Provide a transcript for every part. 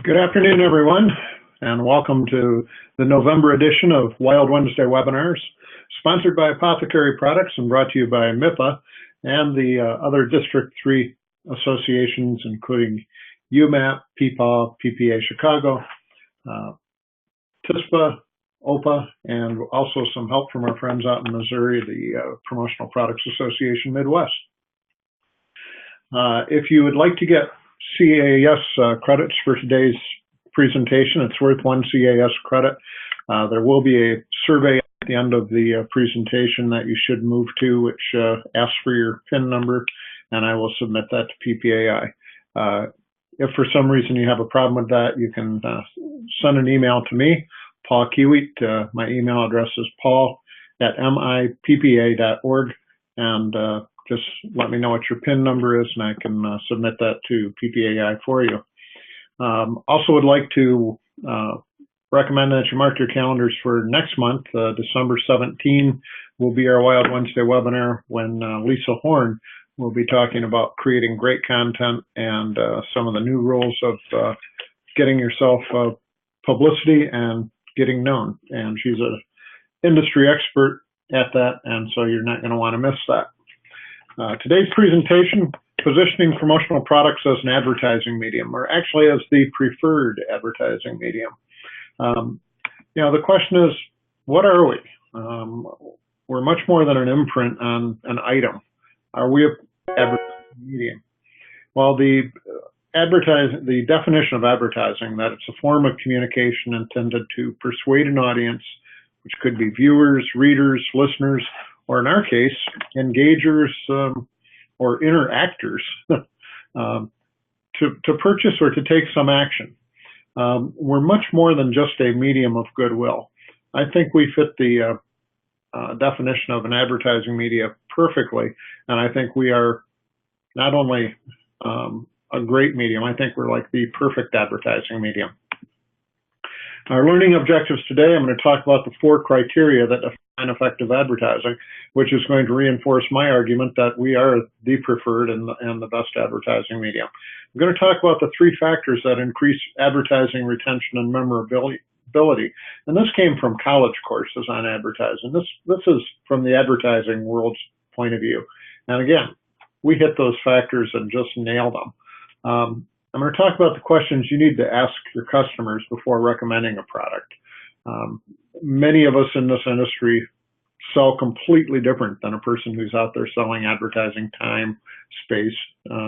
Good afternoon, everyone, and welcome to the November edition of Wild Wednesday webinars, sponsored by Apothecary Products and brought to you by MIPA and the other District 3 associations, including UMAP, PPAW, PPA Chicago, TISPA, OPA, and also some help from our friends out in Missouri, the Promotional Products Association Midwest. If you would like to get CAS credits for today's presentation, it's worth one CAS credit. There will be a survey at the end of the presentation that you should move to, which asks for your PIN number, and I will submit that to PPAI. If for some reason you have a problem with that, you can send an email to me, Paul Kiewit. My email address is paul@mippa.org, and just let me know what your PIN number is, and I can submit that to PPAI for you. Also would like to recommend that you mark your calendars for next month. December 17 will be our Wild Wednesday webinar when Lisa Horn will be talking about creating great content and some of the new rules of getting yourself publicity and getting known. And she's an industry expert at that, and so you're not going to want to miss that. Today's presentation, positioning promotional products as an advertising medium, or actually as the preferred advertising medium. The question is, what are we? We're much more than an imprint on an item. Are we an advertising medium? Well, the definition of advertising, that it's a form of communication intended to persuade an audience, which could be viewers, readers, listeners, or in our case, engagers or interactors to purchase or to take some action. We're much more than just a medium of goodwill. I think we fit the definition of an advertising media perfectly, and I think we are not only a great medium, I think we're like the perfect advertising medium. Our learning objectives today, I'm going to talk about the 4 criteria that define effective advertising, which is going to reinforce my argument that we are the preferred and the best advertising medium. I'm going to talk about the 3 factors that increase advertising retention and memorability. And this came from college courses on advertising. This is from the advertising world's point of view. And again, we hit those factors and just nailed them. I'm going to talk about the questions you need to ask your customers before recommending a product. Many of us in this industry sell completely different than a person who's out there selling advertising time, space,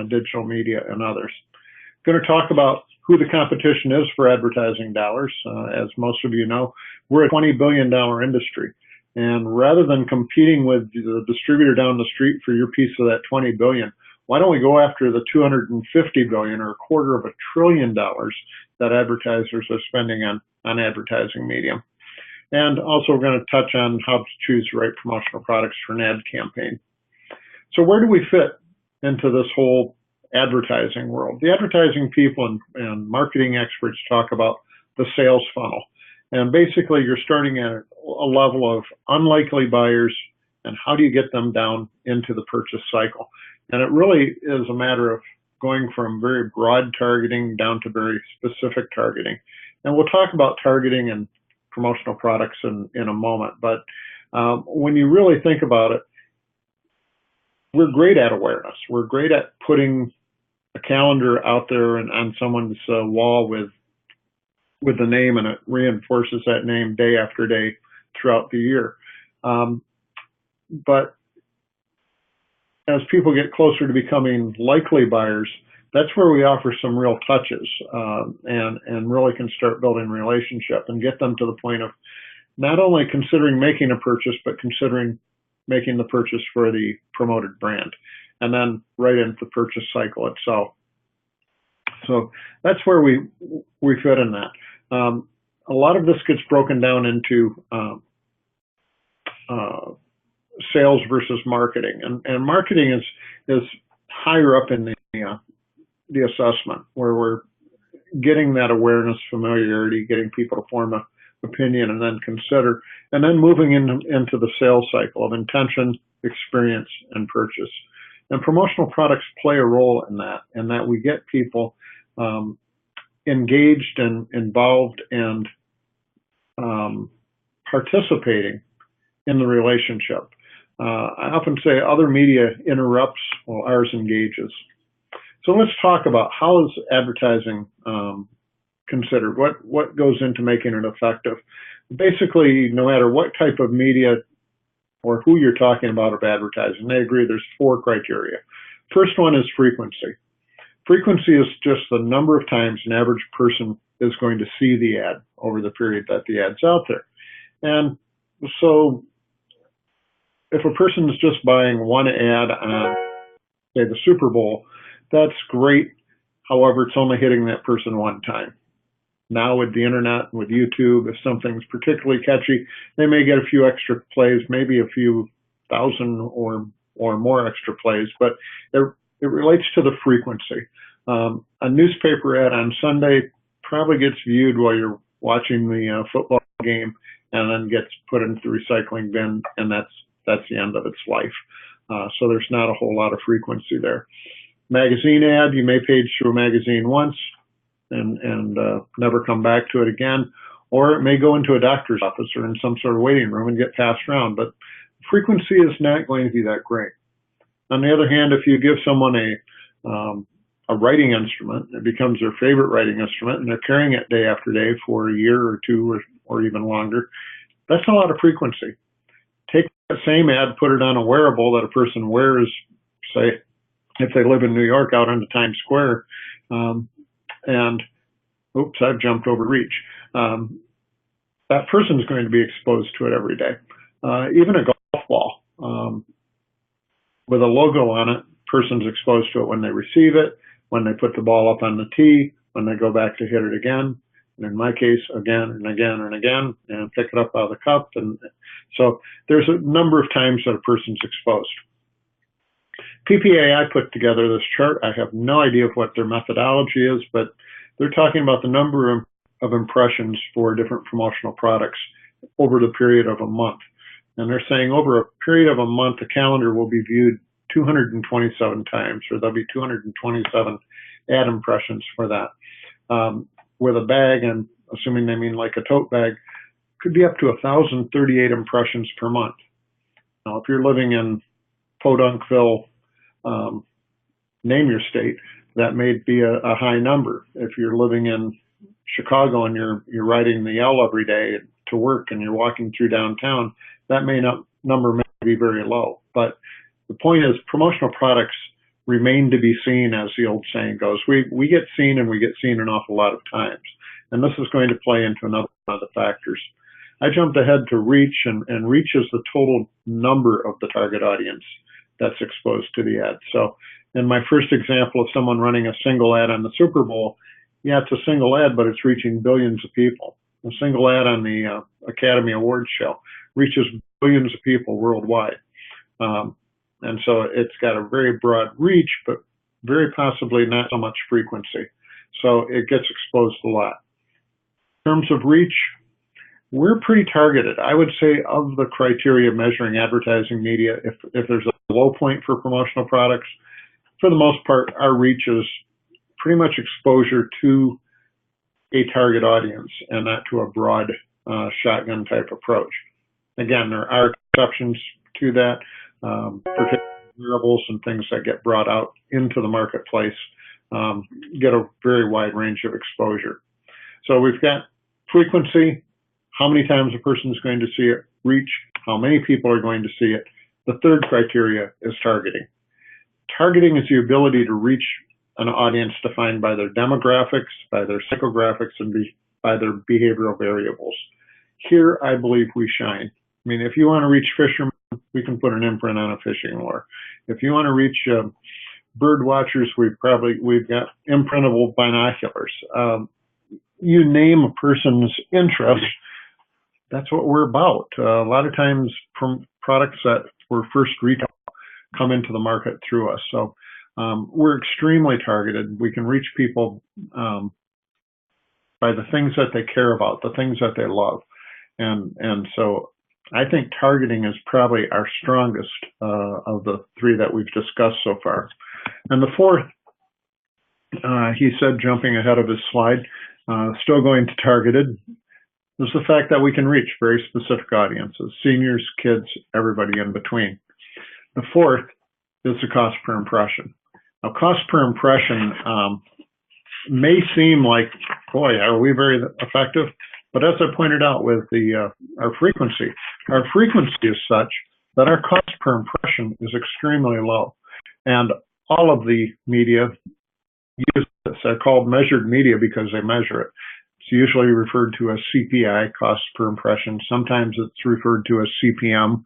digital media, and others. I'm going to talk about who the competition is for advertising dollars. As most of you know, we're a $20 billion industry. And rather than competing with the distributor down the street for your piece of that $20 billion, why don't we go after the $250 billion or $250 billion that advertisers are spending on advertising medium? And also we're going to touch on how to choose the right promotional products for an ad campaign. So where do we fit into this whole advertising world? The advertising people and marketing experts talk about the sales funnel. And basically you're starting at a level of unlikely buyers, and how do you get them down into the purchase cycle? And it really is a matter of going from very broad targeting down to very specific targeting. And we'll talk about targeting and promotional products in a moment. But when you really think about it, we're great at awareness. We're great at putting a calendar out there and on someone's wall with the name, and it reinforces that name day after day throughout the year. But as people get closer to becoming likely buyers, that's where we offer some real touches and really can start building relationship and get them to the point of not only considering making a purchase, but considering making the purchase for the promoted brand, and then right into the purchase cycle itself. So that's where we fit in that. A lot of this gets broken down into sales versus marketing, and marketing is higher up in the assessment, where we're getting that awareness, familiarity, getting people to form an opinion and then consider, and then moving into the sales cycle of intention, experience, and purchase. And promotional products play a role in that we get people engaged and involved and participating in the relationship. I often say other media interrupts while ours engages. So let's talk about how is advertising considered? What goes into making it effective? Basically, no matter what type of media or who you're talking about of advertising, they agree there's 4 criteria. First one is frequency. Frequency is just the number of times an average person is going to see the ad over the period that the ad's out there. And so if a person is just buying one ad on, say, the Super Bowl, that's great. However, it's only hitting that person one time. Now with the internet, with YouTube, if something's particularly catchy, they may get a few extra plays, maybe a few thousand or more extra plays, but it relates to the frequency. A newspaper ad on Sunday probably gets viewed while you're watching the football game and then gets put into the recycling bin, and that's the end of its life. So there's not a whole lot of frequency there. Magazine ad, you may page through a magazine once and never come back to it again, or it may go into a doctor's office or in some sort of waiting room and get passed around, but frequency is not going to be that great. On the other hand, if you give someone a writing instrument, it becomes their favorite writing instrument, and they're carrying it day after day for a year or two or even longer, that's a lot of frequency. Take that same ad, put it on a wearable that a person wears, say, if they live in New York, out onto Times Square, and oops, I've jumped over reach. That person is going to be exposed to it every day. Even a golf ball with a logo on it, person's exposed to it when they receive it, when they put the ball up on the tee, when they go back to hit it again, and in my case, again and again and again, and pick it up out of the cup. And so there's a number of times that a person's exposed. PPAI put together this chart. I have no idea what their methodology is, but they're talking about the number of impressions for different promotional products over the period of a month. And they're saying over a period of a month, the calendar will be viewed 227 times, or there'll be 227 ad impressions for that. With a bag, and assuming they mean like a tote bag, could be up to 1,038 impressions per month. Now, if you're living in Podunkville, name your state, that may be a high number. If you're living in Chicago and you're riding the L every day to work and you're walking through downtown, that number may be very low. But the point is, promotional products remain to be seen, as the old saying goes. We get seen, and we get seen an awful lot of times. And this is going to play into another one of the factors. I jumped ahead to reach, and reach is the total number of the target audience that's exposed to the ad. So in my first example of someone running a single ad on the Super Bowl, yeah, it's a single ad, but it's reaching billions of people. A single ad on the Academy Awards show reaches billions of people worldwide. And so it's got a very broad reach, but very possibly not so much frequency. So it gets exposed a lot. In terms of reach, we're pretty targeted. I would say of the criteria measuring advertising media, if there's a low point for promotional products, for the most part, our reach is pretty much exposure to a target audience and not to a broad shotgun type approach. Again, there are exceptions to that, particularly variables and things that get brought out into the marketplace get a very wide range of exposure. So we've got frequency, how many times a person is going to see it, reach, how many people are going to see it. The third criteria is targeting. Targeting is the ability to reach an audience defined by their demographics, by their psychographics, and by their behavioral variables. Here, I believe we shine. I mean, if you want to reach fishermen, we can put an imprint on a fishing lure. If you want to reach bird watchers, we've got imprintable binoculars. You name a person's interest, that's what we're about. A lot of times, products that were first retail come into the market through us. So we're extremely targeted. We can reach people by the things that they care about, the things that they love. And so I think targeting is probably our strongest of the three that we've discussed so far. And the fourth he said, jumping ahead of his slide, still going to targeted, is the fact that we can reach very specific audiences, seniors, kids, everybody in between. The fourth is the cost per impression. Now, cost per impression may seem like, boy, are we very effective? But as I pointed out with our frequency is such that our cost per impression is extremely low. And all of the media use this. They're called measured media because they measure it. It's usually referred to as CPI, cost per impression. Sometimes it's referred to as CPM,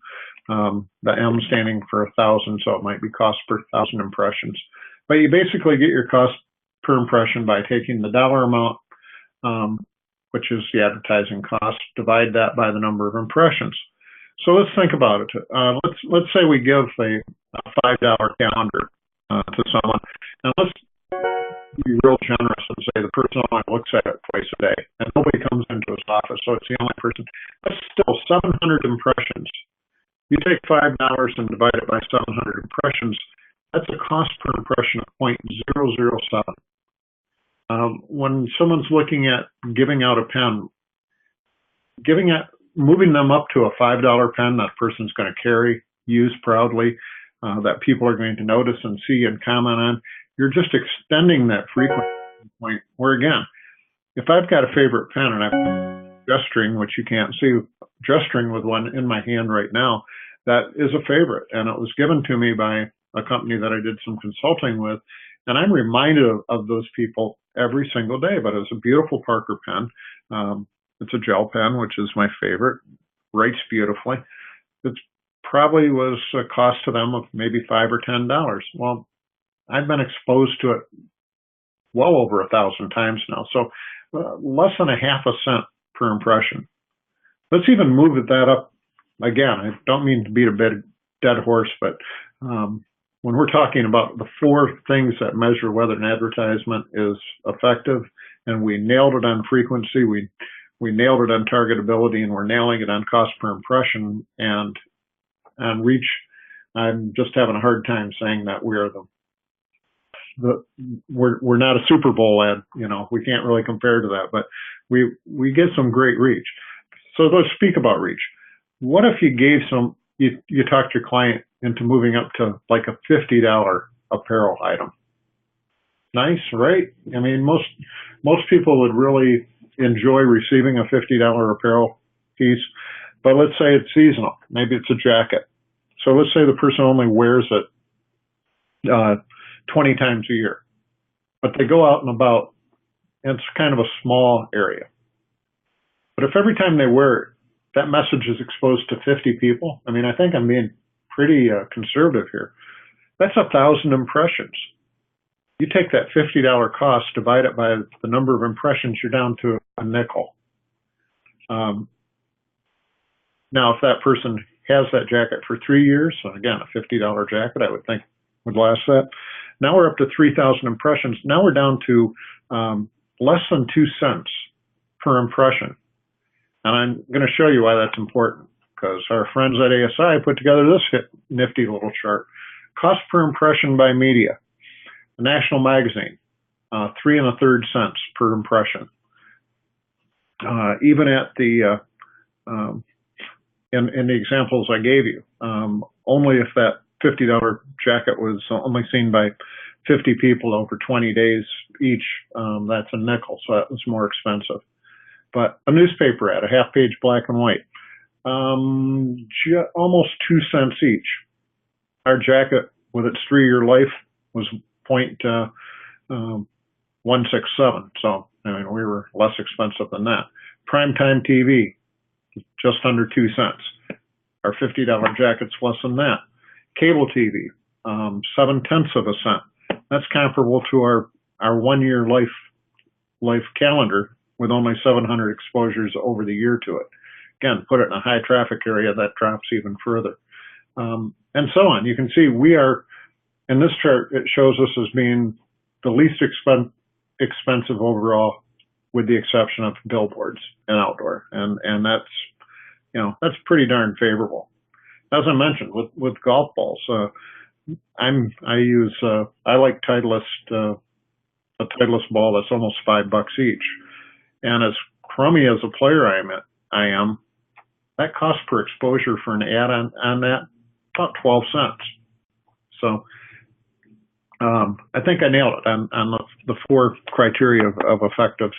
the M standing for 1,000, so it might be cost per 1,000 impressions. But you basically get your cost per impression by taking the dollar amount, which is the advertising cost, divide that by the number of impressions. So let's think about it. Let's say we give a $5 calendar to someone, and let's be real generous and say the person only looks at it twice a day, and nobody comes into his office, so it's the only person. That's still 700 impressions. You take $5 and divide it by 700 impressions. That's a cost per impression of 0.007. When someone's looking at giving out a pen, moving them up to a $5 pen that person's going to carry, use proudly, that people are going to notice and see and comment on, you're just extending that frequency point. Where again, if I've got a favorite pen and I'm gesturing, which you can't see, gesturing with one in my hand right now, that is a favorite, and it was given to me by a company that I did some consulting with, and I'm reminded of those people every single day. But it's a beautiful Parker pen. It's a gel pen, which is my favorite. Writes beautifully. It probably was a cost to them of maybe $5 or $10. Well, I've been exposed to it well over 1,000 times now, so less than a half a cent per impression. Let's even move that up again. I don't mean to beat a dead horse, but when we're talking about the four things that measure whether an advertisement is effective, and we nailed it on frequency, we nailed it on targetability, and we're nailing it on cost per impression and reach, I'm just having a hard time saying that we're not a Super Bowl ad, we can't really compare to that, but we get some great reach. So let's speak about reach. What if you gave you talked your client into moving up to like a $50 apparel item? Nice, right? I mean, most people would really enjoy receiving a $50 apparel piece, but let's say it's seasonal. Maybe it's a jacket. So let's say the person only wears it 20 times a year, but they go out and about, and it's kind of a small area. But if every time they wear it, that message is exposed to 50 people, I mean, I think I'm being pretty conservative here. That's 1,000 impressions. You take that $50 cost, divide it by the number of impressions, you're down to a nickel. Now, if that person has that jacket for 3 years, so again, a $50 jacket, I would think would last that. Now we're up to 3,000 impressions. Now we're down to less than 2 cents per impression. And I'm going to show you why that's important, because our friends at ASI put together this nifty little chart. Cost per impression by media. The National Magazine, 3 1/3 cents per impression. Even at the in the examples I gave you, only if that $50 jacket was only seen by 50 people over 20 days each, that's a nickel, so that was more expensive. But a newspaper ad, a half-page black and white, almost 2 cents each. Our jacket, with its 3-year life, was 0.167. So, I mean, we were less expensive than that. Primetime TV, just under 2 cents. Our $50 jacket's less than that. Cable TV, 0.7 of a cent. That's comparable to our 1-year life calendar, with only 700 exposures over the year to it. Again, put it in a high traffic area, that drops even further. And so on. You can see we are, in this chart, it shows us as being the least expensive overall, with the exception of billboards and outdoor. And that's pretty darn favorable. As I mentioned, with golf balls, I like Titleist a Titleist ball that's almost $5 each. And as crummy as a player I am, that cost per exposure for an ad on that, about 12 cents. So I think I nailed it on the 4 criteria of effective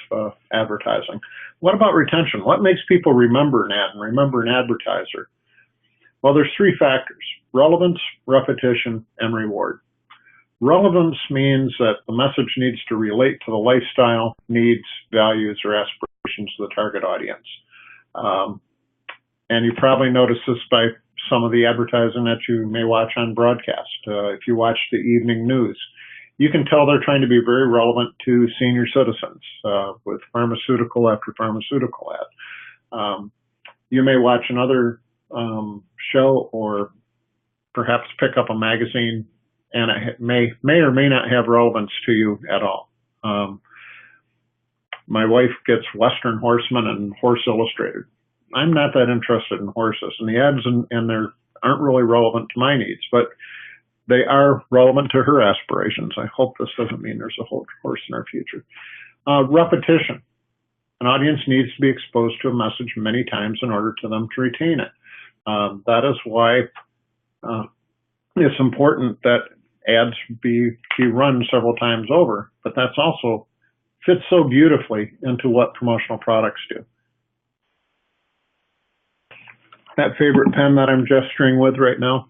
advertising. What about retention? What makes people remember an ad and remember an advertiser? Well, there's 3 factors: relevance, repetition, and reward. Relevance means that the message needs to relate to the lifestyle, needs, values, or aspirations of the target audience. And you probably noticed this by some of the advertising that you may watch on broadcast. If you watch the evening news, you can tell they're trying to be very relevant to senior citizens with pharmaceutical after pharmaceutical ad. You may watch another show or perhaps pick up a magazine, and it may or may not have relevance to you at all. My wife gets Western Horseman and Horse Illustrated. I'm not that interested in horses, and the ads in there aren't really relevant to my needs, but they are relevant to her aspirations. I hope this doesn't mean there's a horse in our future. Repetition. An audience needs to be exposed to a message many times in order for them to retain it. That is why it's important that ads be run several times over, but that's also fits so beautifully into what promotional products do. That favorite pen that I'm gesturing with right now,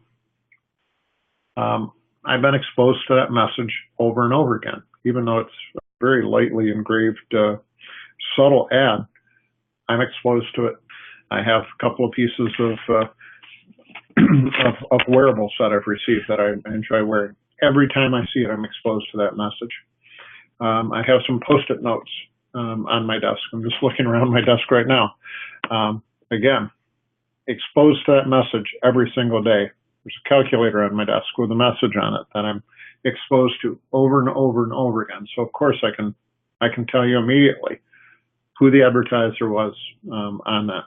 I've been exposed to that message over and over again, even though it's a very lightly engraved, subtle ad. I'm exposed to it. I have a couple of pieces of wearables that I've received that I enjoy wearing. Every time I see it, I'm exposed to that message. I have some Post-it notes on my desk. I'm just looking around my desk right now. Again, exposed to that message every single day. There's a calculator on my desk with a message on it that I'm exposed to over and over and over again. So of course I can tell you immediately who the advertiser was on that.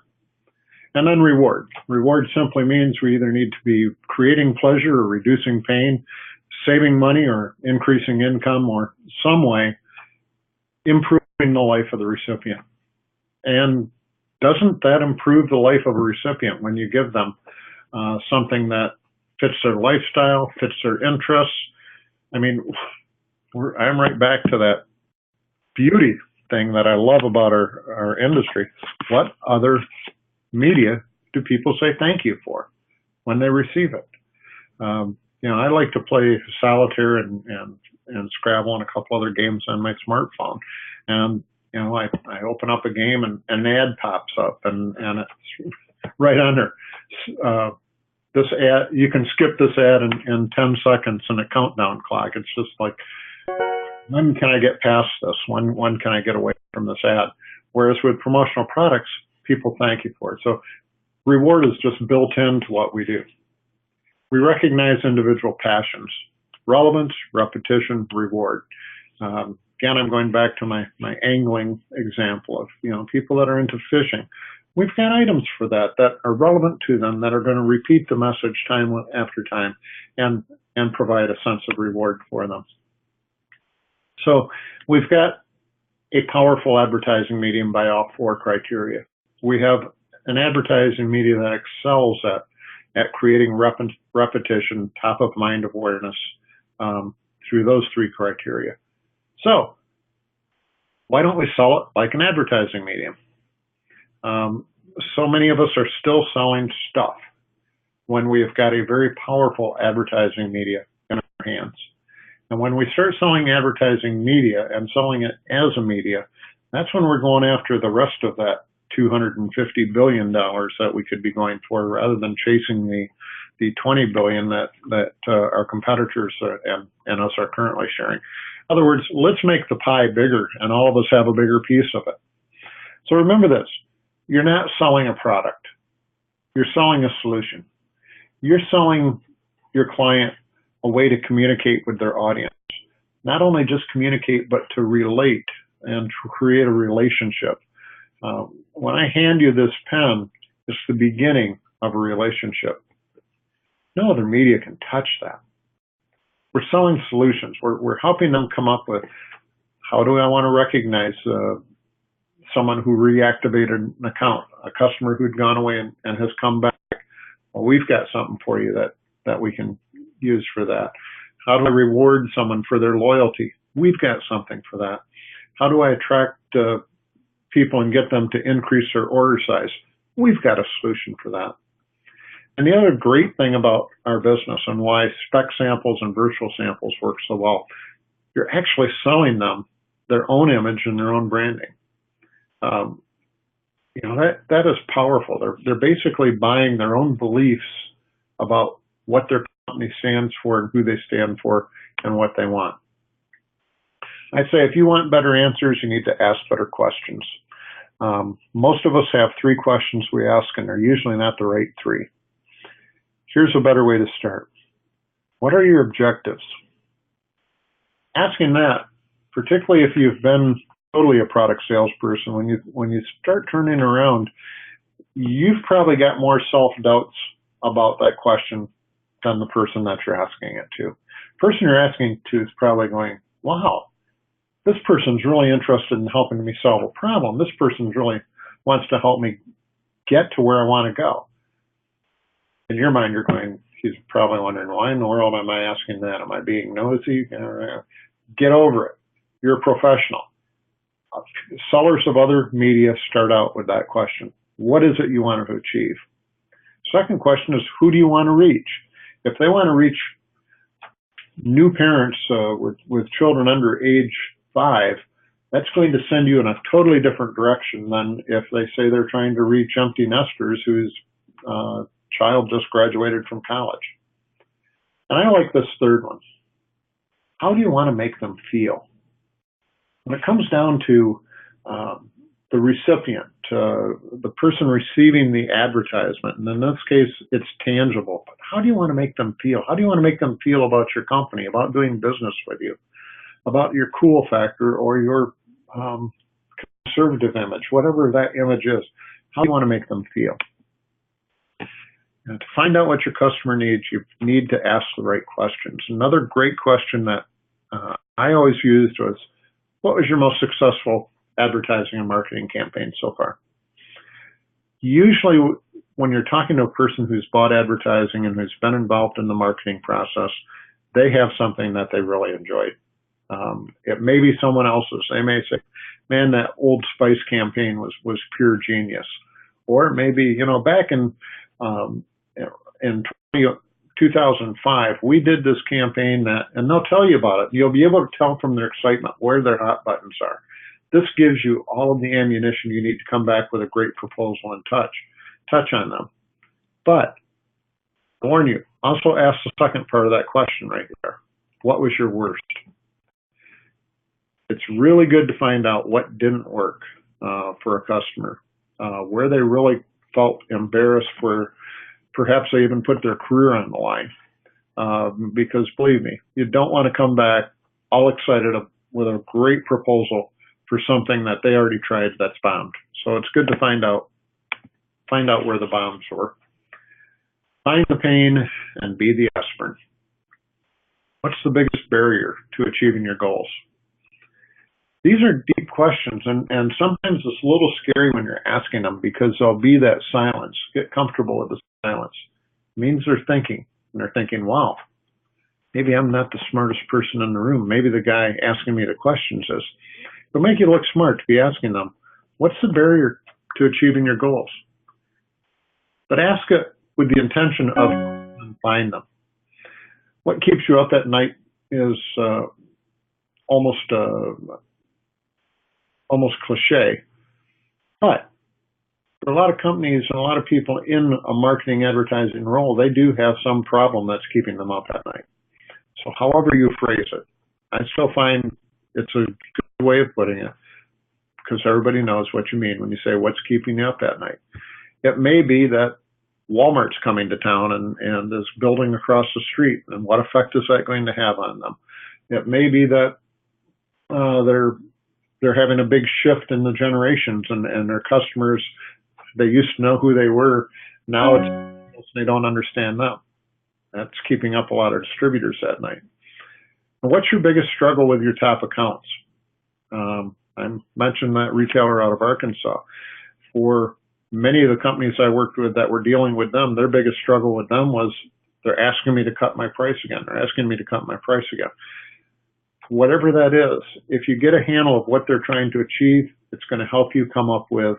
And then reward. Reward simply means we either need to be creating pleasure or reducing pain, saving money or increasing income, or some way improving the life of the recipient. And doesn't that improve the life of a recipient when you give them something that fits their lifestyle, fits their interests? I mean, I'm right back to that beauty thing that I love about our industry. What other media do people say thank you for when they receive it? I like to play solitaire and Scrabble and a couple other games on my smartphone. And I open up a game and an ad pops up and it's right under. This ad, you can skip this ad in 10 seconds in a countdown clock. It's just like, when can I get past this? When can I get away from this ad? Whereas with promotional products, people thank you for it. So reward is just built into what we do. We recognize individual passions: relevance, repetition, reward. Again, I'm going back to my angling example of people that are into fishing. We've got items for that are relevant to them, that are going to repeat the message time after time and provide a sense of reward for them. So we've got a powerful advertising medium by all 4 criteria. We have an advertising media that excels at creating repetition, top of mind awareness through those 3 criteria. So why don't we sell it like an advertising medium? So many of us are still selling stuff when we have got a very powerful advertising media in our hands. And when we start selling advertising media and selling it as a media, that's when we're going after the rest of that $250 billion that we could be going for, rather than chasing the $20 billion that our competitors and us are currently sharing. In other words, let's make the pie bigger and all of us have a bigger piece of it. So remember this: you're not selling a product. You're selling a solution. You're selling your client a way to communicate with their audience. Not only just communicate, but to relate and to create a relationship. When I hand you this pen, it's the beginning of a relationship. No other media can touch that. We're selling solutions. We're helping them come up with How do I want to recognize someone who reactivated an account, a customer who'd gone away and has come back? Well, we've got something for you that we can use for that. How do I reward someone for their loyalty? We've got something for that. How do I attract people and get them to increase their order size? We've got a solution for that. And the other great thing about our business and why spec samples and virtual samples work so well, you're actually selling them their own image and their own branding. That is powerful. They're basically buying their own beliefs about what their company stands for and who they stand for and what they want. I say if you want better answers, you need to ask better questions. Most of us have 3 questions we ask, and they're usually not the right 3. Here's a better way to start. What are your objectives? Asking that, particularly if you've been totally a product salesperson, when you start turning around, you've probably got more self-doubts about that question than the person that you're asking it to. The person you're asking to is probably going, wow, this person's really interested in helping me solve a problem. This person really wants to help me get to where I want to go. In your mind, you're going, he's probably wondering, why in the world am I asking that? Am I being nosy? Get over it. You're a professional. Sellers of other media start out with that question. What is it you want to achieve? Second question is, who do you want to reach? If they want to reach new parents with children under age 5, that's going to send you in a totally different direction than if they say they're trying to reach empty nesters whose child just graduated from college. And I like this third one. How do you want to make them feel? When it comes down to the recipient, the person receiving the advertisement, and in this case, it's tangible, but how do you want to make them feel? How do you want to make them feel about your company, about doing business with you, about your cool factor or your conservative image, whatever that image is? How do you want to make them feel? And to find out what your customer needs, you need to ask the right questions. Another great question that I always used was, what was your most successful advertising and marketing campaign so far? Usually when you're talking to a person who's bought advertising and who's been involved in the marketing process, they have something that they really enjoyed. It may be someone else's. They may say, man, that Old Spice campaign was pure genius. Or it may be, back in 2005, we did this campaign and they'll tell you about it. You'll be able to tell from their excitement where their hot buttons are. This gives you all of the ammunition you need to come back with a great proposal and touch on them. But I warn you, also ask the second part of that question right there. What was your worst? It's really good to find out what didn't work for a customer, where they really felt embarrassed, where perhaps they even put their career on the line. Because believe me, you don't want to come back all excited with a great proposal for something that they already tried that's bombed. So it's good to find out where the bombs were. Find the pain and be the aspirin. What's the biggest barrier to achieving your goals? These are deep questions, and sometimes it's a little scary when you're asking them because there'll be that silence. Get comfortable with the silence. It means they're thinking, and they're thinking, wow, maybe I'm not the smartest person in the room. Maybe the guy asking me the questions is. It'll make you look smart to be asking them, what's the barrier to achieving your goals? But ask it with the intention of find them. What keeps you up at night is almost cliche, but for a lot of companies and a lot of people in a marketing advertising role, they do have some problem that's keeping them up at night. So however you phrase it, I still find it's a good way of putting it because everybody knows what you mean when you say what's keeping you up at night. It may be that Walmart's coming to town and is building across the street, and what effect is that going to have on them? It may be that they're having a big shift in the generations and their customers, they used to know who they were. Now they don't understand them. That's keeping up a lot of distributors at night. And what's your biggest struggle with your top accounts? I mentioned that retailer out of Arkansas. For many of the companies I worked with that were dealing with them, their biggest struggle with them was they're asking me to cut my price again. They're asking me to cut my price again. Whatever that is, if you get a handle of what they're trying to achieve, it's going to help you come up with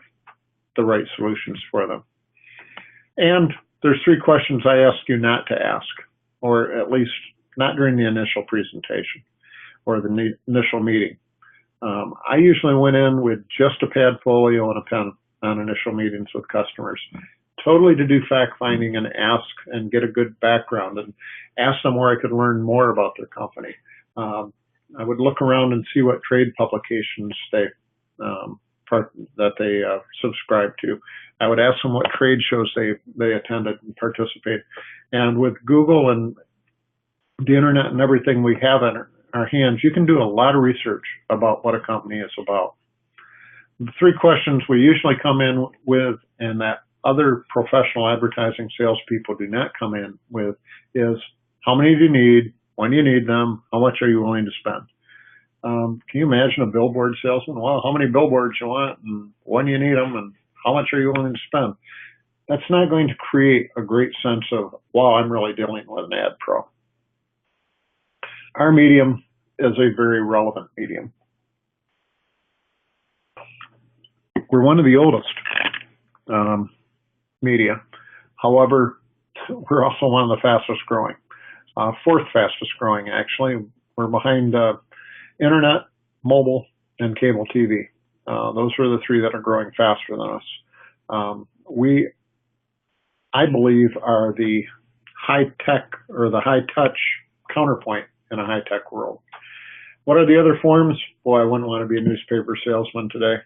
the right solutions for them. And there's 3 questions I ask you not to ask, or at least not during the initial presentation or the initial meeting. I usually went in with just a pad folio and a pen on initial meetings with customers, totally to do fact finding and ask and get a good background and ask them where I could learn more about their company. I would look around and see what trade publications they subscribe to. I would ask them what trade shows they attended and participated. And with Google and the internet and everything we have in our hands, you can do a lot of research about what a company is about. The 3 questions we usually come in with, and that other professional advertising salespeople do not come in with, is how many do you need, when do you need them, how much are you willing to spend? Can you imagine a billboard salesman? Well, how many billboards you want, and when you need them, and how much are you willing to spend? That's not going to create a great sense of, wow, I'm really dealing with an ad pro. Our medium is a very relevant medium. We're one of the oldest media. However, we're also one of the fastest growing. 4th fastest growing, actually. We're behind internet, mobile, and cable TV. Those are the 3 that are growing faster than us. We, I believe, are the high-tech or the high-touch counterpoint in a high-tech world. What are the other forms? Boy, I wouldn't want to be a newspaper salesman today.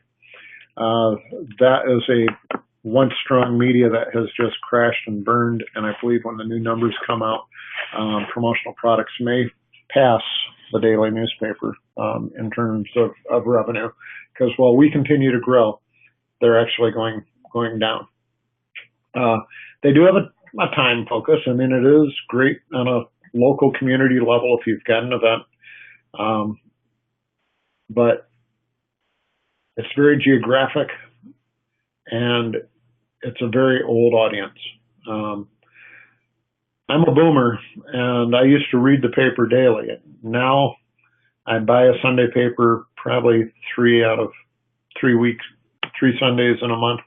That is a once strong media that has just crashed and burned, and I believe when the new numbers come out, promotional products may pass the daily newspaper in terms of revenue, because while we continue to grow, they're actually going down. They do have a time focus. I mean, it is great on a local community level if you've got an event, but it's very geographic, and it's a very old audience. I'm a boomer, and I used to read the paper daily. Now I buy a Sunday paper probably 3 out of 3 weeks, 3 Sundays in a month.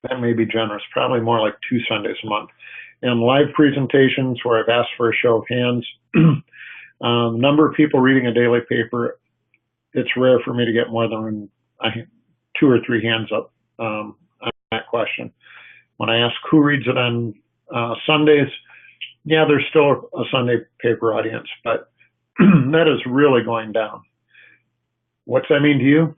That may be generous, probably more like 2 Sundays a month. And live presentations where I've asked for a show of hands, number of people reading a daily paper, it's rare for me to get more than 2 or 3 hands up on that question. When I ask who reads it on Sundays, yeah, there's still a Sunday paper audience, but that is really going down. What's that mean to you?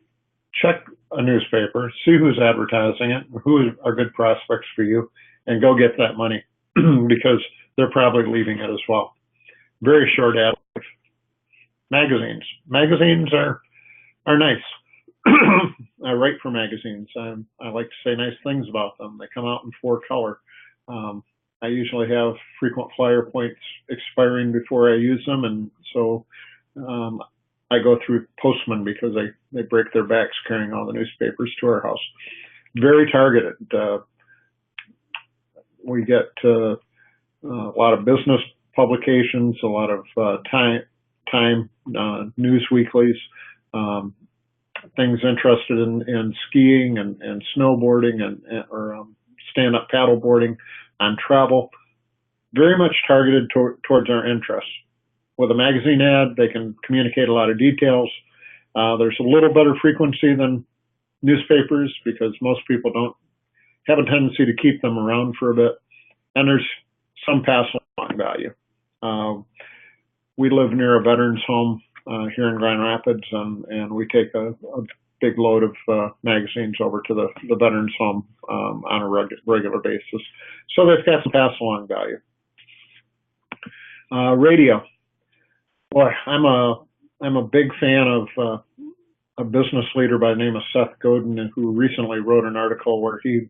Check a newspaper, see who's advertising it, who are good prospects for you, and go get that money because they're probably leaving it as well. Very short ad life. Magazines. Magazines are nice. I write for magazines. I like to say nice things about them. They come out in 4 color. I usually have frequent flyer points expiring before I use them, and so I go through postmen because they break their backs carrying all the newspapers to our house. Very targeted. We get a lot of business publications, a lot of time news weeklies, things interested in skiing and snowboarding or stand-up paddleboarding, on travel. Very much targeted towards our interests. With a magazine ad, they can communicate a lot of details. There's a little better frequency than newspapers because most people don't have a tendency to keep them around for a bit. And there's some pass-along value. We live near a veterans home here in Grand Rapids, and we take a big load of magazines over to the veterans home on a regular basis. So they've got some pass-along value. Radio. Boy, I'm a big fan of a business leader by the name of Seth Godin, who recently wrote an article where he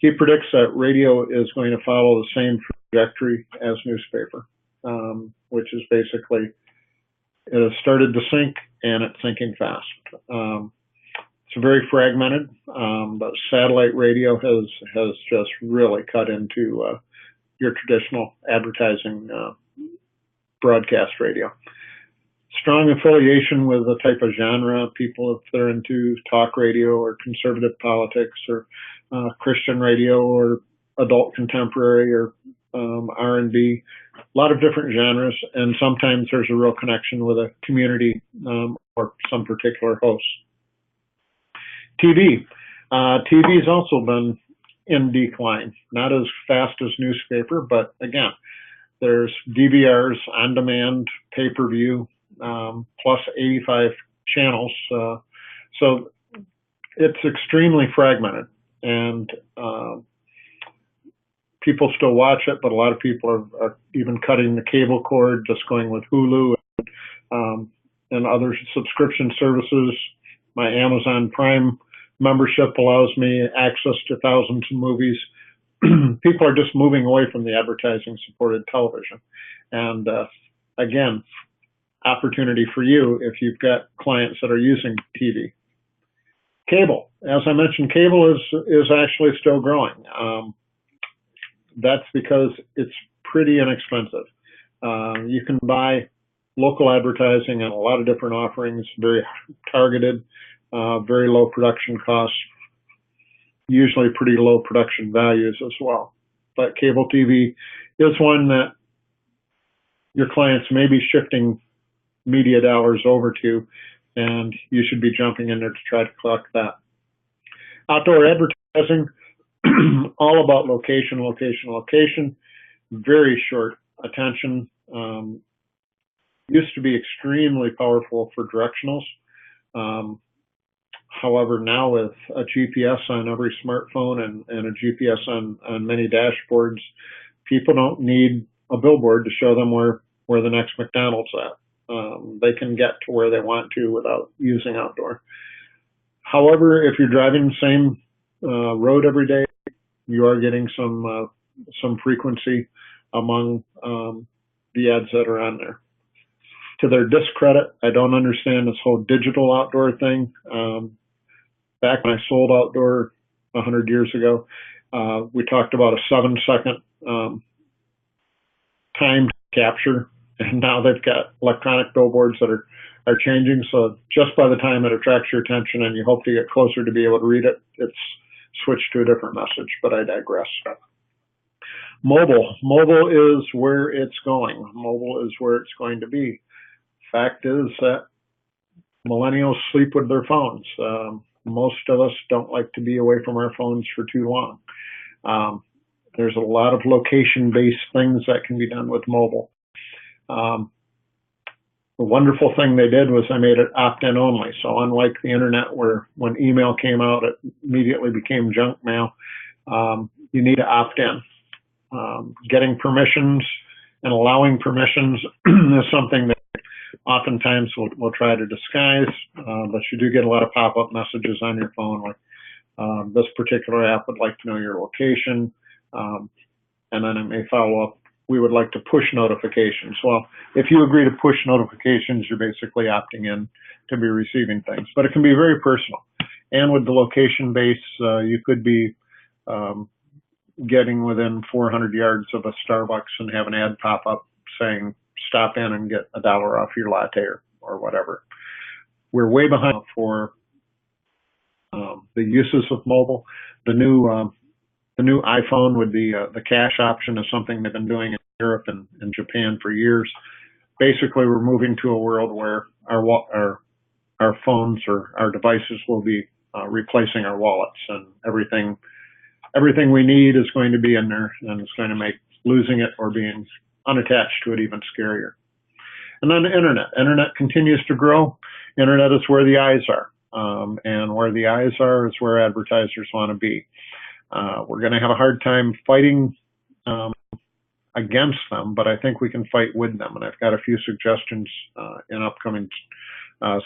predicts that radio is going to follow the same trajectory as newspaper, which is basically it has started to sink and it's sinking fast. It's very fragmented, but satellite radio has just really cut into your traditional advertising broadcast radio. Strong affiliation with a type of genre. People, if they're into talk radio or conservative politics or Christian radio or adult contemporary or R&B, a lot of different genres, and sometimes there's a real connection with a community or some particular host. TV. TV's also been in decline, not as fast as newspaper, but again, there's DVRs, on-demand, pay-per-view, plus 85 channels. So it's extremely fragmented, and people still watch it, but a lot of people are even cutting the cable cord, just going with Hulu and other subscription services. My Amazon Prime membership allows me access to thousands of movies. People are just moving away from the advertising-supported television. And again, opportunity for you if you've got clients that are using TV. Cable, as I mentioned, cable is actually still growing. That's because it's pretty inexpensive. You can buy local advertising and a lot of different offerings, very targeted, very low production costs, usually pretty low production values as well. But cable TV is one that your clients may be shifting media dollars over to, and you should be jumping in there to try to collect that. Outdoor advertising, all about location, location, location, very short attention. Used to be extremely powerful for directionals. However, now with a GPS on every smartphone and a GPS on many dashboards, people don't need a billboard to show them where the next McDonald's at. They can get to where they want to without using outdoor. However, if you're driving the same road every day, you are getting some frequency among the ads that are on there. To their discredit, I don't understand this whole digital outdoor thing. Back when I sold outdoor 100 years ago, we talked about a 7-second time capture, and now they've got electronic billboards that are changing. So just by the time it attracts your attention and you hope to get closer to be able to read it, it's switched to a different message, but I digress. Mobile is where it's going. Mobile is where it's going to be. Fact is that millennials sleep with their phones. Most of us don't like to be away from our phones for too long. There's a lot of location-based things that can be done with mobile. The wonderful thing they did was they made it opt-in only. So unlike the internet where when email came out, it immediately became junk mail, you need to opt in. Getting permissions and allowing permissions is something that oftentimes we'll try to disguise, but you do get a lot of pop-up messages on your phone like this particular app would like to know your location, and then it may follow up, we would like to push notifications. Well, if you agree to push notifications, you're basically opting in to be receiving things, but it can be very personal. And with the location base, you could be getting within 400 yards of a Starbucks and have an ad pop up saying, stop in and get $1 off your latte or whatever. We're way behind for the uses of mobile. The new iPhone with the cash option is something they've been doing in Europe and Japan for years. Basically, we're moving to a world where our phones or our devices will be replacing our wallets, and everything we need is going to be in there, and it's going to make losing it or being unattached to it even scarier. And then the internet. Internet continues to grow. Internet is where the eyes are, and where the eyes are is where advertisers want to be. We're going to have a hard time fighting against them, but I think we can fight with them. And I've got a few suggestions in upcoming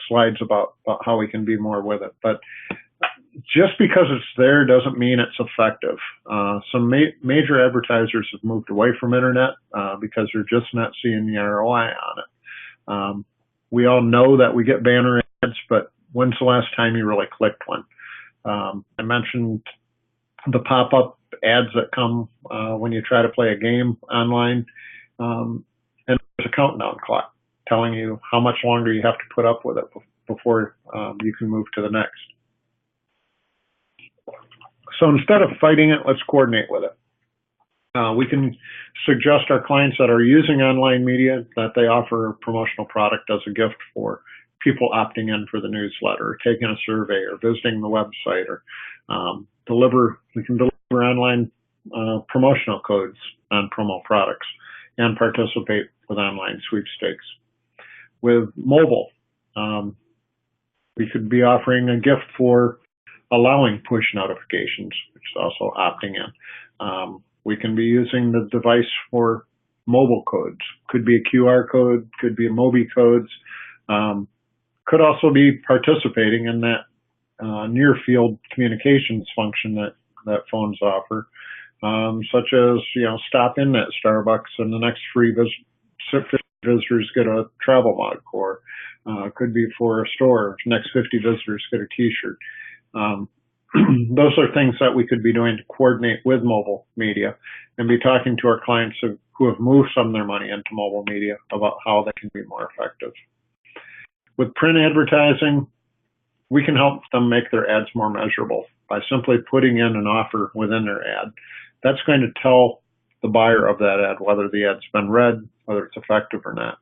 slides about how we can be more with it. But just because it's there doesn't mean it's effective. Some major advertisers have moved away from internet because they're just not seeing the ROI on it. We all know that we get banner ads, but when's the last time you really clicked one? I mentioned the pop-up ads that come when you try to play a game online, and there's a countdown clock telling you how much longer you have to put up with it before you can move to the next. So instead of fighting it, let's coordinate with it. We can suggest our clients that are using online media that they offer a promotional product as a gift for people opting in for the newsletter, or taking a survey, or visiting the website, or we can deliver online promotional codes on promo products and participate with online sweepstakes. With mobile, we could be offering a gift for allowing push notifications, which is also opting in. We can be using the device for mobile codes. Could be a QR code, could be a Mobi codes. Could also be participating in that near field communications function that phones offer, such as, stop in at Starbucks and the next free visitors get a travel mug, or could be for a store, next 50 visitors get a t-shirt. Those are things that we could be doing to coordinate with mobile media and be talking to our clients who have moved some of their money into mobile media about how they can be more effective. With print advertising, we can help them make their ads more measurable by simply putting in an offer within their ad. That's going to tell the buyer of that ad whether the ad's been read, whether it's effective or not.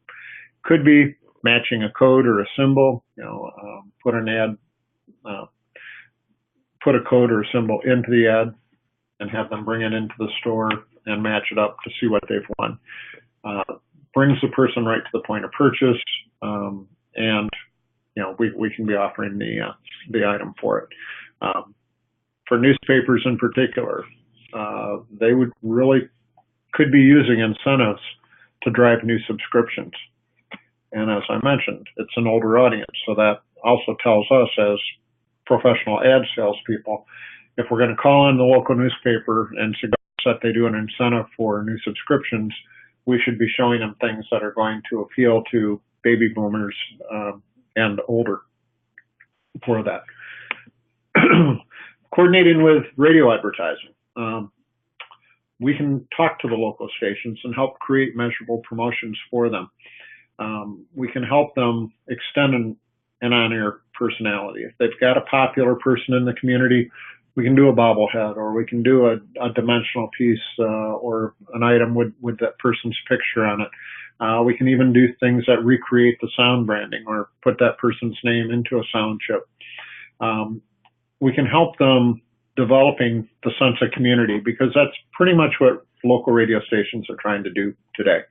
Could be matching a code or a symbol, put a code or a symbol into the ad and have them bring it into the store and match it up to see what they've won. Brings the person right to the point of purchase, and we can be offering the item for it. For newspapers in particular, they could be using incentives to drive new subscriptions. And as I mentioned, it's an older audience, so that also tells us as professional ad salespeople, if we're going to call on the local newspaper and suggest that they do an incentive for new subscriptions, we should be showing them things that are going to appeal to baby boomers and older for that. Coordinating with radio advertising. We can talk to the local stations and help create measurable promotions for them. We can help them extend an on-air personality. If they've got a popular person in the community, we can do a bobblehead, or we can do a dimensional piece or an item with that person's picture on it. We can even do things that recreate the sound branding or put that person's name into a sound chip. We can help them developing the sense of community, because that's pretty much what local radio stations are trying to do today.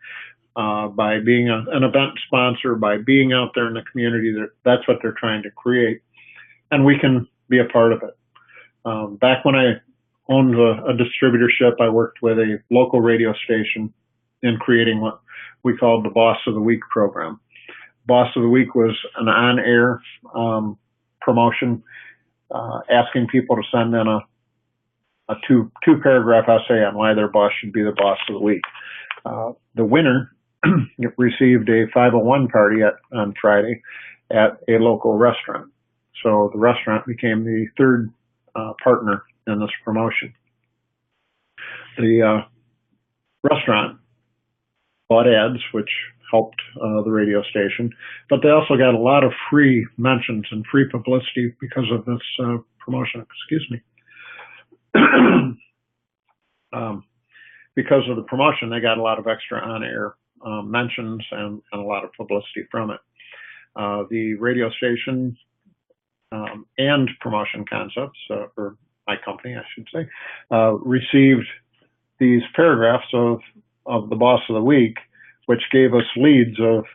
By being an event sponsor, by being out there in the community, that's what they're trying to create. And we can be a part of it. Back when I owned a distributorship, I worked with a local radio station in creating what we called the Boss of the Week program. Boss of the Week was an on-air promotion asking people to send in a two-paragraph essay on why their boss should be the boss of the week. The winner received a 501 party on Friday at a local restaurant. So the restaurant became the third partner in this promotion. The restaurant bought ads, which helped the radio station, but they also got a lot of free mentions and free publicity because of this promotion. Excuse me. Because of the promotion, they got a lot of extra on-air mentions and a lot of publicity from it. The radio station and Promotion Concepts, or my company, I should say, received these paragraphs of the Boss of the Week, which gave us leads of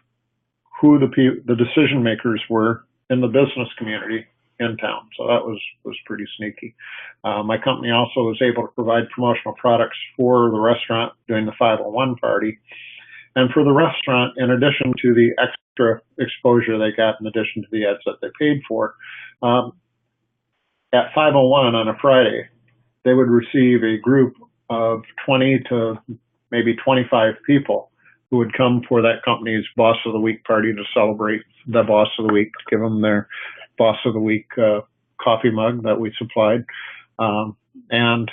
who the decision makers were in the business community in town. So that was pretty sneaky. My company also was able to provide promotional products for the restaurant during the 501 party. And for the restaurant, in addition to the extra exposure they got, in addition to the ads that they paid for, at 501 on a Friday, they would receive a group of 20 to maybe 25 people who would come for that company's Boss of the Week party to celebrate the Boss of the Week, give them their Boss of the Week coffee mug that we supplied. And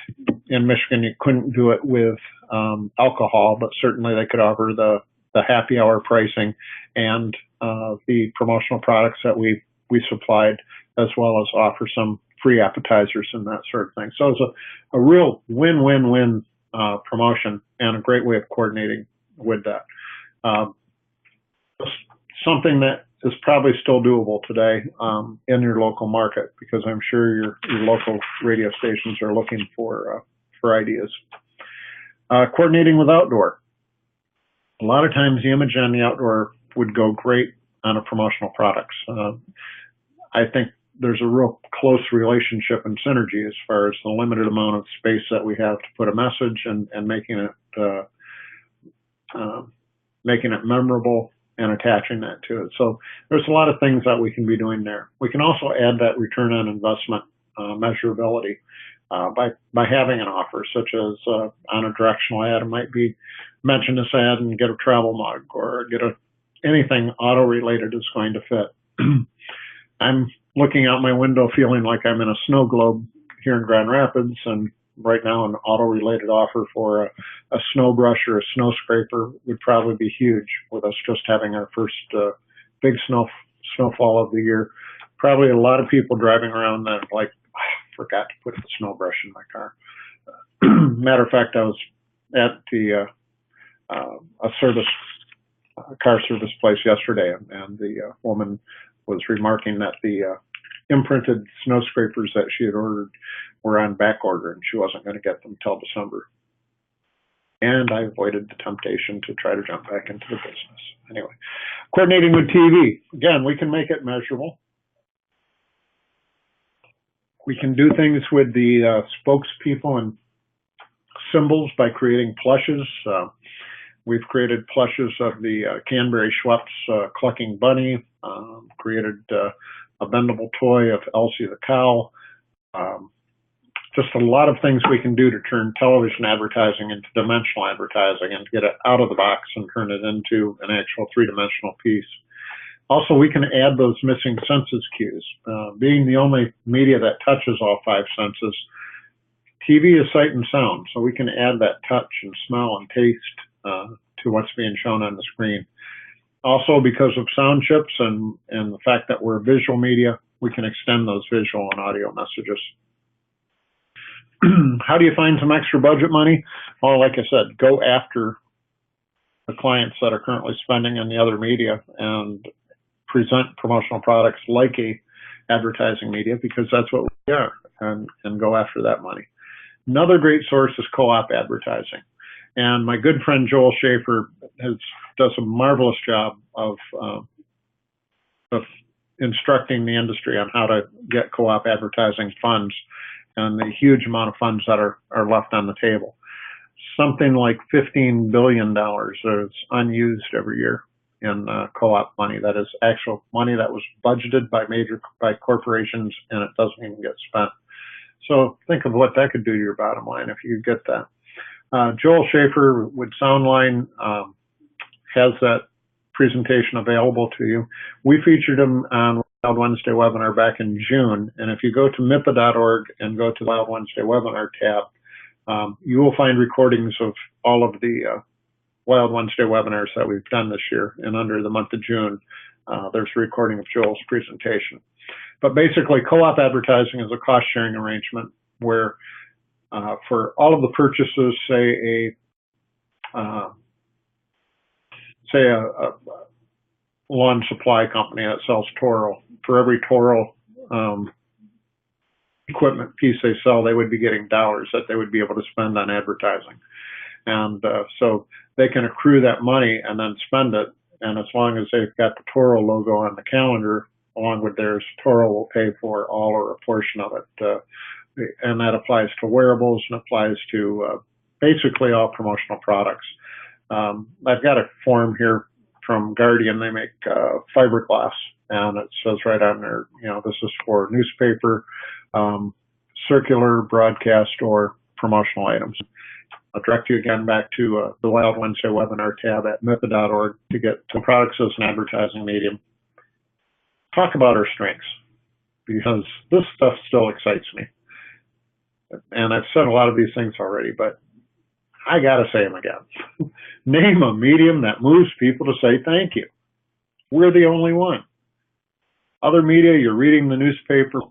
in Michigan, you couldn't do it with alcohol, but certainly they could offer the happy hour pricing and the promotional products that we supplied, as well as offer some free appetizers and that sort of thing. So it's a real win-win-win promotion and a great way of coordinating with that. Something that is probably still doable today in your local market, because I'm sure your local radio stations are looking for ideas. Coordinating with outdoor. A lot of times the image on the outdoor would go great on a promotional products. I think there's a real close relationship and synergy as far as the limited amount of space that we have to put a message and making it memorable and attaching that to it. So there's a lot of things that we can be doing there. We can also add that return on investment measurability by having an offer, such as on a directional ad, it might be mention this ad and get a travel mug, or get anything auto related is going to fit. I'm looking out my window feeling like I'm in a snow globe here in Grand Rapids, and right now an auto-related offer for a snow brush or a snow scraper would probably be huge, with us just having our first big snowfall of the year. Probably a lot of people driving around that like, oh, I forgot to put the snow brush in my car. Matter of fact, I was at the car service place yesterday, and the woman was remarking that the imprinted snow scrapers that she had ordered were on back order, and she wasn't going to get them till December. And I avoided the temptation to try to jump back into the business. Anyway, coordinating with TV. Again, we can make it measurable. We can do things with the spokespeople and symbols by creating plushes. We've created plushes of the Canberry Schweppes clucking bunny, created a bendable toy of Elsie the cow. Just a lot of things we can do to turn television advertising into dimensional advertising and get it out of the box and turn it into an actual three-dimensional piece. Also, we can add those missing senses cues. Being the only media that touches all five senses, TV is sight and sound, so we can add that touch and smell and taste to what's being shown on the screen. Also, because of sound chips and the fact that we're visual media, we can extend those visual and audio messages. How do you find some extra budget money? Well, like I said, go after the clients that are currently spending in the other media and present promotional products like a advertising media, because that's what we are, and go after that money. Another great source is co-op advertising. And my good friend Joel Schaefer does a marvelous job of instructing the industry on how to get co-op advertising funds and the huge amount of funds that are left on the table. Something like $15 billion is unused every year in co-op money. That is actual money that was budgeted by corporations, and it doesn't even get spent. So think of what that could do to your bottom line if you get that. Joel Schaefer with Soundline has that presentation available to you. We featured him on Wild Wednesday webinar back in June, and if you go to MIPA.org and go to the Wild Wednesday webinar tab, you will find recordings of all of the Wild Wednesday webinars that we've done this year, and under the month of June, there's a recording of Joel's presentation. But basically, co-op advertising is a cost-sharing arrangement where for all of the purchases, say a lawn supply company that sells Toro, for every Toro equipment piece they sell, they would be getting dollars that they would be able to spend on advertising. And so they can accrue that money and then spend it. And as long as they've got the Toro logo on the calendar, along with theirs, Toro will pay for all or a portion of it. And that applies to wearables and applies to basically all promotional products. I've got a form here from Guardian. They make fiberglass, and it says right on there, this is for newspaper, circular, broadcast, or promotional items. I'll direct you again back to the Wild Wednesday webinar tab at MIPA.org to get some products as an advertising medium. Talk about our strengths, because this stuff still excites me. And I've said a lot of these things already, but I got to say them again. Name a medium that moves people to say thank you. We're the only one. Other media, you're reading the newspaper,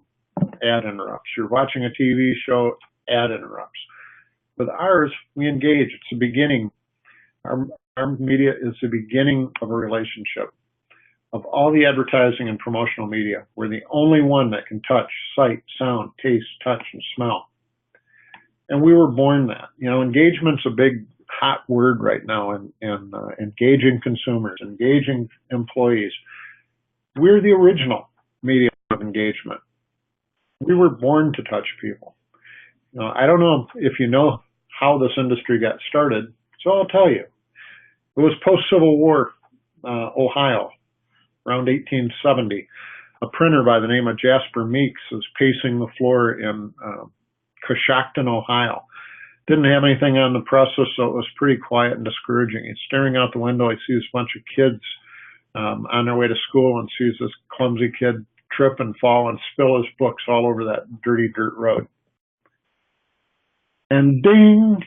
ad interrupts. You're watching a TV show, ad interrupts. With ours, we engage. It's the beginning. Our media is the beginning of a relationship. Of all the advertising and promotional media, we're the only one that can touch, sight, sound, taste, touch, and smell. And we were born that. You know, engagement's a big hot word right now, and engaging consumers, engaging employees. We're the original medium of engagement. We were born to touch people. You know, I don't know if you know how this industry got started, so I'll tell you. It was post-Civil War Ohio, around 1870. A printer by the name of Jasper Meeks is pacing the floor in Coshocton, Ohio. Didn't have anything on the presses, so it was pretty quiet and discouraging. He's staring out the window. He sees a bunch of kids on their way to school and sees this clumsy kid trip and fall and spill his books all over that dirty dirt road. And ding!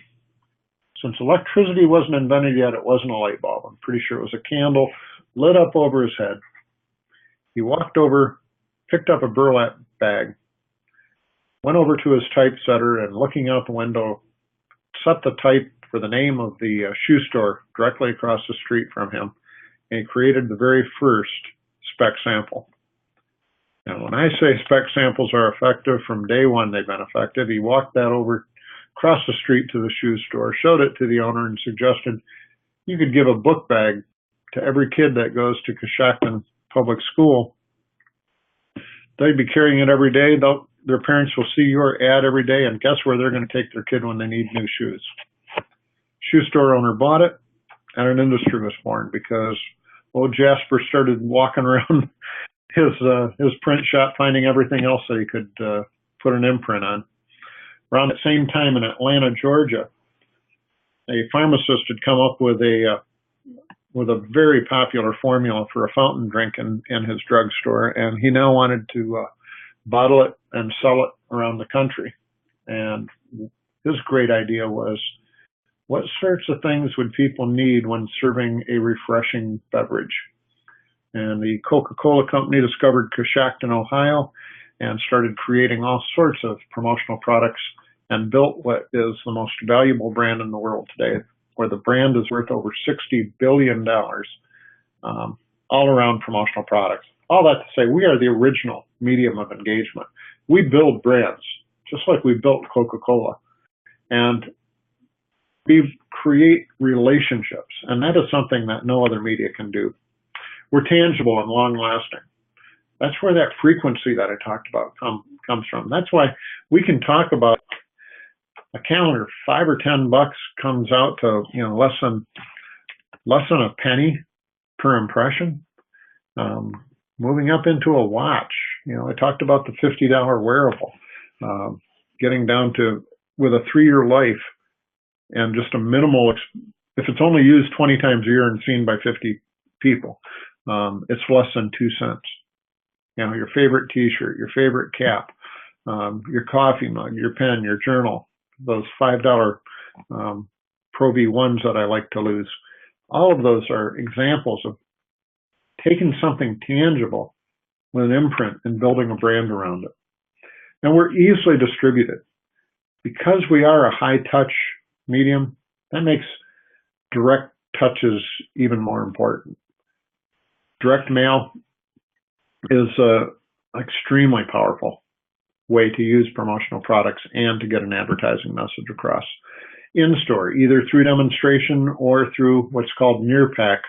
Since electricity wasn't invented yet, it wasn't a light bulb. I'm pretty sure it was a candle lit up over his head. He walked over, picked up a burlap bag, went over to his typesetter, and looking out the window, set the type for the name of the shoe store directly across the street from him, and he created the very first spec sample. Now, when I say spec samples are effective, from day one they've been effective. He walked that over across the street to the shoe store, showed it to the owner, and suggested you could give a book bag to every kid that goes to Coshocton Public School. They'd be carrying it every day. Their parents will see your ad every day, and guess where they're going to take their kid when they need new shoes? Shoe store owner bought it, and an industry was born because old Jasper started walking around his print shop, finding everything else that he could put an imprint on. Around the same time in Atlanta, Georgia, a pharmacist had come up with a very popular formula for a fountain drink in his drugstore, and he now wanted to bottle it and sell it around the country. And his great idea was, what sorts of things would people need when serving a refreshing beverage? And the Coca-Cola company discovered Coshocton, Ohio, and started creating all sorts of promotional products and built what is the most valuable brand in the world today, where the brand is worth over $60 billion, all around promotional products. All that to say, we are the original medium of engagement. We build brands, just like we built Coca-Cola. And we create relationships, and that is something that no other media can do. We're tangible and long-lasting. That's where that frequency that I talked about comes from. That's why we can talk about a calendar. $5 or $10 comes out to less than a penny per impression. Moving up into a watch. I talked about the $50 wearable, getting down to, with a 3-year life and just a minimal, if it's only used 20 times a year and seen by 50 people, it's less than 2 cents. Your favorite t-shirt, your favorite cap, your coffee mug, your pen, your journal, those $5 Pro V1s that I like to lose. All of those are examples of taking something tangible with an imprint and building a brand around it. And we're easily distributed. Because we are a high-touch medium, that makes direct touches even more important. Direct mail is an extremely powerful way to use promotional products and to get an advertising message across in-store, either through demonstration or through what's called near-pack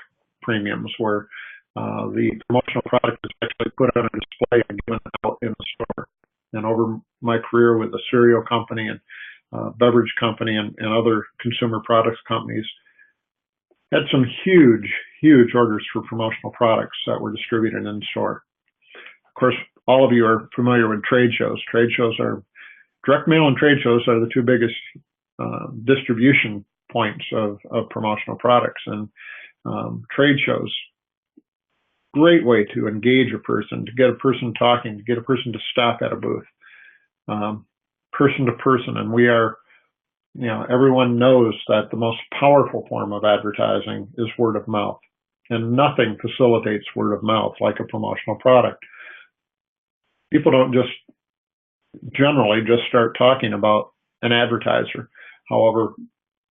premiums, where the promotional product is actually put on a display and given out in the store. And over my career with the cereal company and beverage company and other consumer products companies, had some huge orders for promotional products that were distributed in store. Of course, all of you are familiar with trade shows. Direct mail and trade shows are the two biggest distribution points of promotional products and trade shows. Great way to engage a person, to get a person talking, to get a person to stop at a booth, person to person. And we are, everyone knows that the most powerful form of advertising is word of mouth. And nothing facilitates word of mouth like a promotional product. People don't generally just start talking about an advertiser. However,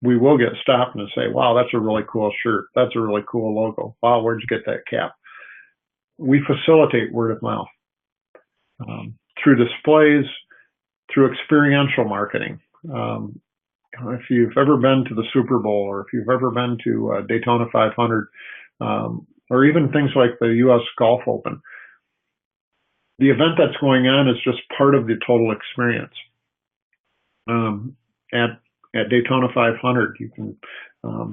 we will get stopped and say, wow, that's a really cool shirt. That's a really cool logo. Wow, where'd you get that cap? We facilitate word of mouth through displays, through experiential marketing. If you've ever been to the Super Bowl, or if you've ever been to Daytona 500, or even things like the U.S. Golf Open, the event that's going on is just part of the total experience. At Daytona 500, you can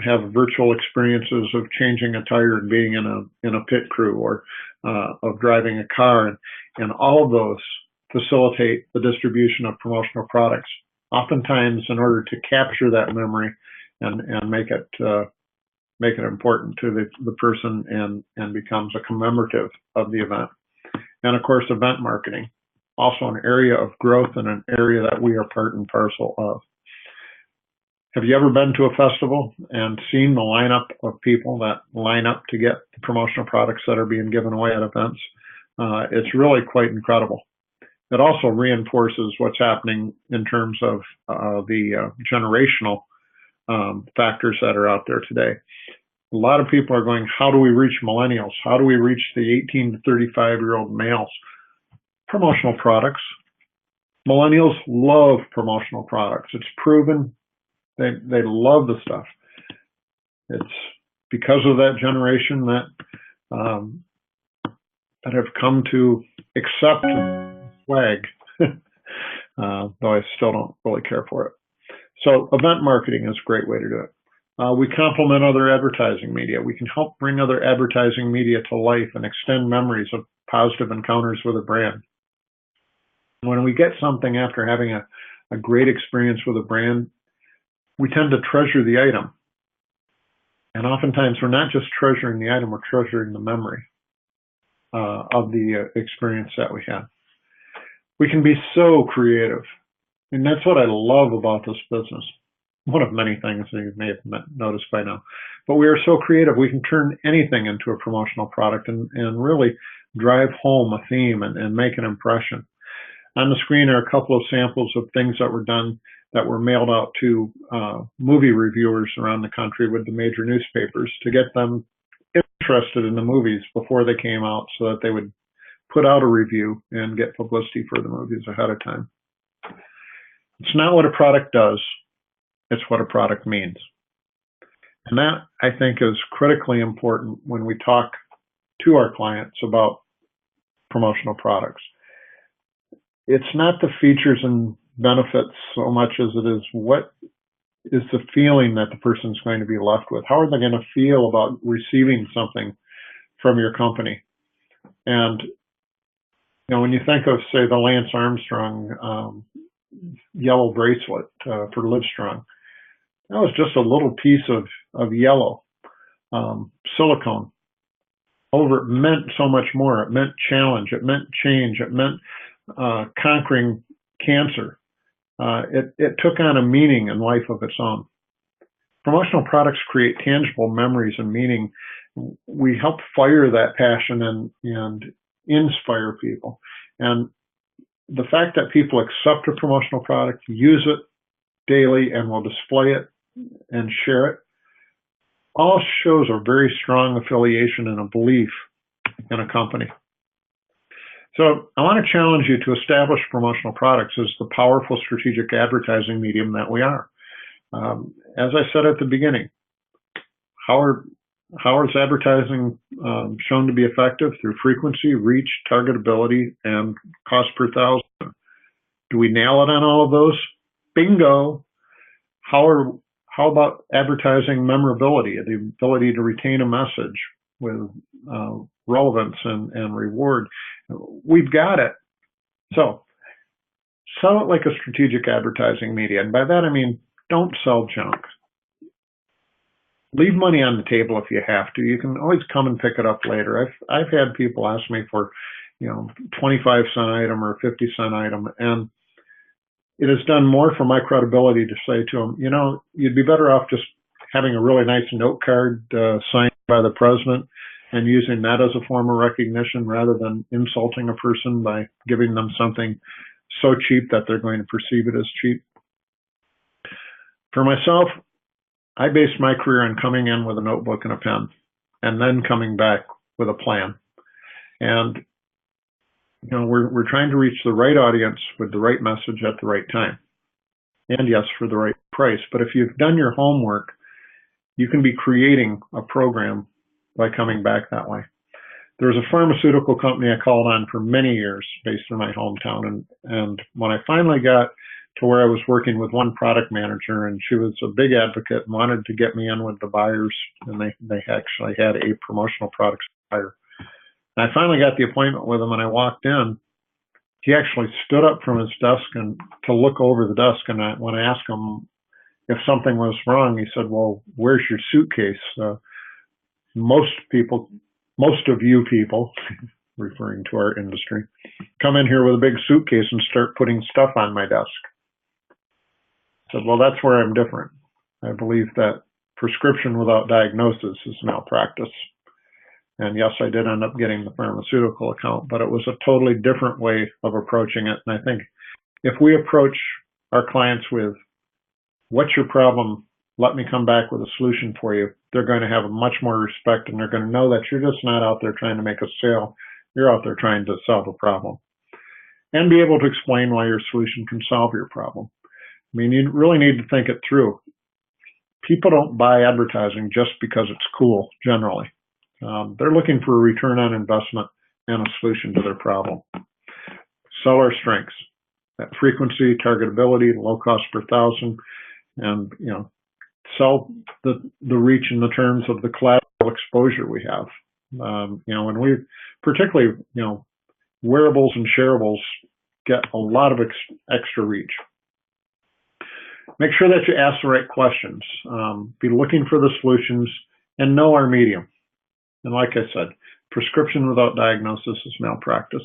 have virtual experiences of changing a tire and being in a pit crew, or of driving a car, and all of those facilitate the distribution of promotional products. Oftentimes, in order to capture that memory and make it important to the person, and becomes a commemorative of the event. And of course, event marketing, also an area of growth and an area that we are part and parcel of. Have you ever been to a festival and seen the lineup of people that line up to get the promotional products that are being given away at events? It's really quite incredible. It also reinforces what's happening in terms of the generational factors that are out there today. A lot of people are going, how do we reach millennials? How do we reach the 18 to 35-year-old males? Promotional products. Millennials love promotional products. It's proven. They love the stuff. It's because of that generation that have come to accept swag, though I still don't really care for it. So event marketing is a great way to do it. We complement other advertising media. We can help bring other advertising media to life and extend memories of positive encounters with a brand. When we get something after having a great experience with a brand, we tend to treasure the item. And oftentimes we're not just treasuring the item, we're treasuring the memory of the experience that we had. We can be so creative. And that's what I love about this business. One of many things that you may have noticed by now. But we are so creative, we can turn anything into a promotional product and really drive home a theme and make an impression. On the screen are a couple of samples of things that were done that were mailed out to movie reviewers around the country with the major newspapers to get them interested in the movies before they came out, so that they would put out a review and get publicity for the movies ahead of time. It's not what a product does, it's what a product means. And that, I think, is critically important when we talk to our clients about promotional products. It's not the features and benefits so much as it is what is the feeling that the person's going to be left with. How are they going to feel about receiving something from your company? And when you think of, say, the Lance Armstrong yellow bracelet for Livestrong, that was just a little piece of yellow silicone. It meant so much more. It meant challenge. It meant change. It meant conquering cancer. It took on a meaning and life of its own. Promotional products create tangible memories and meaning. We help fire that passion and inspire people. And the fact that people accept a promotional product, use it daily, and will display it and share it, all shows a very strong affiliation and a belief in a company. So I want to challenge you to establish promotional products as the powerful strategic advertising medium that we are. As I said at the beginning, how is advertising shown to be effective? Through frequency, reach, targetability, and cost per thousand. Do we nail it on all of those? Bingo. How about advertising memorability, the ability to retain a message with relevance and reward? We've got it. So sell it like a strategic advertising media. And by that, I mean, Don't sell junk. Leave money on the table if you have to. You can always come and pick it up later. I've had people ask me for, 25-cent item or 50-cent item, and it has done more for my credibility to say to them, you'd be better off just having a really nice note card signed by the president and using that as a form of recognition rather than insulting a person by giving them something so cheap that they're going to perceive it as cheap. For myself, I based my career on coming in with a notebook and a pen and then coming back with a plan. And, we're trying to reach the right audience with the right message at the right time. And yes, for the right price. But if you've done your homework, you can be creating a program by coming back that way. There was a pharmaceutical company I called on for many years based in my hometown. And when I finally got to where I was working with one product manager, and she was a big advocate and wanted to get me in with the buyers, and they actually had a promotional products buyer. And I finally got the appointment with him, and I walked in. He actually stood up from his desk and to look over the desk, and when I asked him if something was wrong, he said, "Well, where's your suitcase?" Most of you people, referring to our industry, come in here with a big suitcase and start putting stuff on my desk. I said, well, that's where I'm different. I believe that prescription without diagnosis is malpractice. And yes, I did end up getting the pharmaceutical account, but it was a totally different way of approaching it. And I think if we approach our clients with, what's your problem? Let me come back with a solution for you. They're going to have much more respect, and they're going to know that you're just not out there trying to make a sale. You're out there trying to solve a problem and be able to explain why your solution can solve your problem. I mean, you really need to think it through. People don't buy advertising just because it's cool, generally. They're looking for a return on investment and a solution to their problem. Sell our strengths, that frequency, targetability, low cost per thousand, and, sell the reach in the terms of the collateral exposure we have. When we, particularly, wearables and shareables get a lot of extra reach. Make sure that you ask the right questions. Be looking for the solutions and know our medium. And like I said, prescription without diagnosis is malpractice.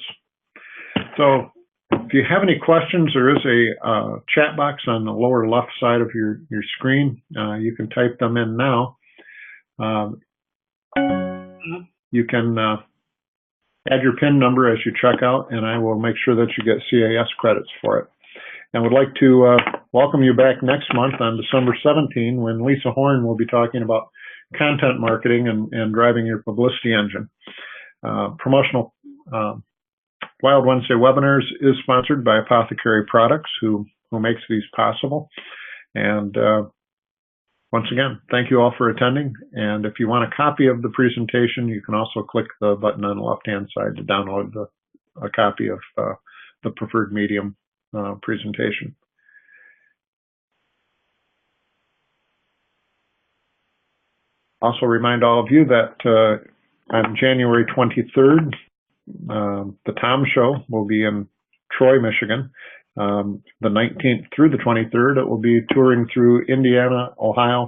So if you have any questions, there is a chat box on the lower left side of your screen. You can type them in now. You can add your PIN number as you check out, and I will make sure that you get CAS credits for it. And would like to welcome you back next month on December 17, when Lisa Horn will be talking about content marketing and driving your publicity engine. Promotional Wild Wednesday webinars is sponsored by Apothecary Products, who makes these possible. And once again, thank you all for attending. And if you want a copy of the presentation, you can also click the button on the left-hand side to download a copy of the preferred medium presentation. Also remind all of you that on January 23rd, the Tom Show will be in Troy, Michigan. The 19th through the 23rd, it will be touring through Indiana, Ohio,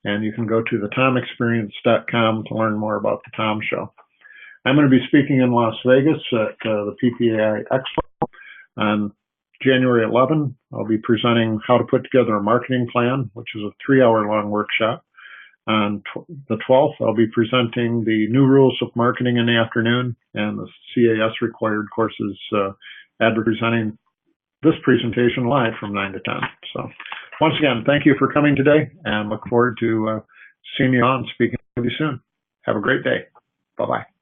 and you can go to thetomexperience.com to learn more about the Tom Show. I'm going to be speaking in Las Vegas at the PPAI Expo on January 11. I'll be presenting how to put together a marketing plan, which is a 3-hour-long workshop. On the 12th, I'll be presenting the new rules of marketing in the afternoon and the CAS required courses, presenting this presentation live from 9 to 10. So once again, thank you for coming today, and look forward to seeing you on, speaking with you soon. Have a great day. Bye-bye.